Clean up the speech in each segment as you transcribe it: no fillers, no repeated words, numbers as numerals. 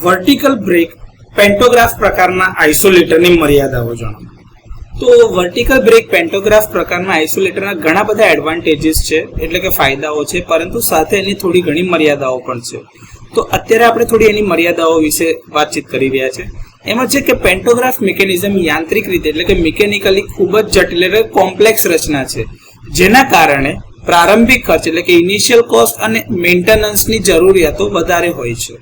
Vertical break pantograph પ્રકારના આઇસોલેટરની મર્યાદાઓ જણાવો. તો વર્ટિકલ બ્રેક પેન્ટોગ્રાફ પ્રકારના આઇસોલેટરના ઘણા બધા એડવાન્ટેજીસ છે, એટલે કે ફાયદાઓ છે, પરંતુ સાથે એની થોડી ઘણી મર્યાદાઓ પણ છે. તો અત્યારે આપણે થોડી એની મર્યાદાઓ વિશે વાતચીત કરી રહ્યા છે. એમાં છે કે પેન્ટોગ્રાફ મિકેનિઝમ યાંત્રિક રીતે એટલે કે મિકેનિકલી ખૂબ જ જટિલ એટલે કોમ્પ્લેક્સ રચના છે, જેના કારણે પ્રારંભિક ખર્ચ એટલે કે ઇનિશિયલ કોસ્ટ અને મેન્ટેનન્સની જરૂરિયાતો વધારે હોય છે.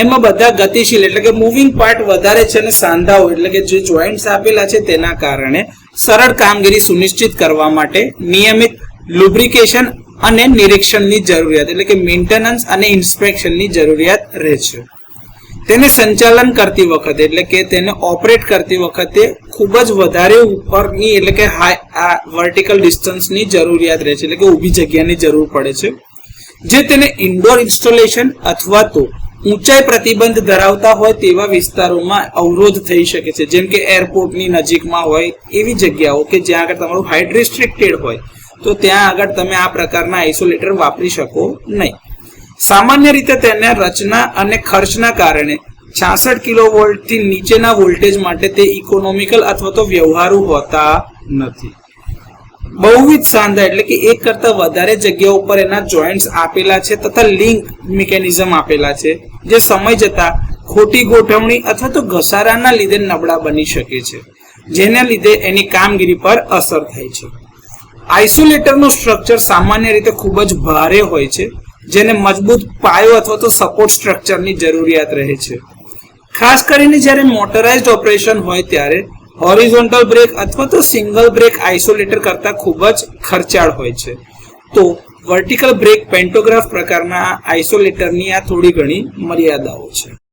એમાં બધા ગતિશીલ એટલે કે મૂવિંગ પાર્ટ વધારે છે અને સાંધાઓ એટલે કે જે જોઈન્ટ્સ આપેલા છે તેના કારણે સરળ કામગીરી સુનિશ્ચિત કરવા માટે નિયમિત લુબ્રિકેશન અને નિરીક્ષણની જરૂરિયાત એટલે કે મેન્ટેનન્સ અને ઇન્સ્પેક્શનની જરૂરિયાત રહે છે. તેને સંચાલન કરતી વખતે એટલે કે તેને ઓપરેટ કરતી વખતે ખૂબ જ વધારે ઉપરની એટલે કે વર્ટિકલ ડિસ્ટન્સની જરૂરિયાત રહે છે, એટલે કે ઊભી જગ્યાની જરૂર પડે છે, જે તેને ઇન્ડોર ઇન્સ્ટોલેશન અથવા તો ઊંચાઈ પ્રતિબંધ ધરાવતા હોય તેવા વિસ્તારોમાં અવરોધ થઈ શકે છે, જેમ કે એરપોર્ટની નજીકમાં હોય એવી જગ્યાઓ કે જ્યાં આગળ તમારું હાઇટ રિસ્ટ્રિક્ટેડ હોય, તો ત્યાં આગળ તમે આ પ્રકારના આઇસોલેટર વાપરી શકો નહીં. સામાન્ય રીતે તેના રચના અને ખર્ચના કારણે 66 કિલોવોલ્ટથી નીચેના વોલ્ટેજ માટે તે ઇકોનોમિકલ અથવા તો વ્યવહારુ હોતા નથી. બહુવિધ સાંધા એટલે કે એક કરતા વધારે જગ્યાઓ ઉપર એના જોઈન્ટ્સ આપેલા છે તથા લિંક મિકેનિઝમ આપેલા છે, જે સમય જતા ખોટી ગોઠવણી અથવા તો ઘસારાના લીધે નબળા બની શકે છે, જેના લીધે એની કામગીરી પર અસર થાય છે. આઇસોલેટરનું સ્ટ્રક્ચર સામાન્ય રીતે ખૂબ જ ભારે હોય છે, જેને મજબૂત પાયો અથવા તો સપોર્ટ સ્ટ્રક્ચરની જરૂરિયાત રહે છે. ખાસ કરીને જ્યારે મોટરાઇઝ્ડ ઓપરેશન હોય ત્યારે હોરિઝોન્ટલ બ્રેક અથવા તો સિંગલ બ્રેક આઇસોલેટર કરતા ખૂબ જ ખર્ચાળ હોય છે. તો વર્ટિકલ બ્રેક પેન્ટોગ્રાફ પ્રકારના આઇસોલેટરની આ થોડી ઘણી મર્યાદાઓ છે.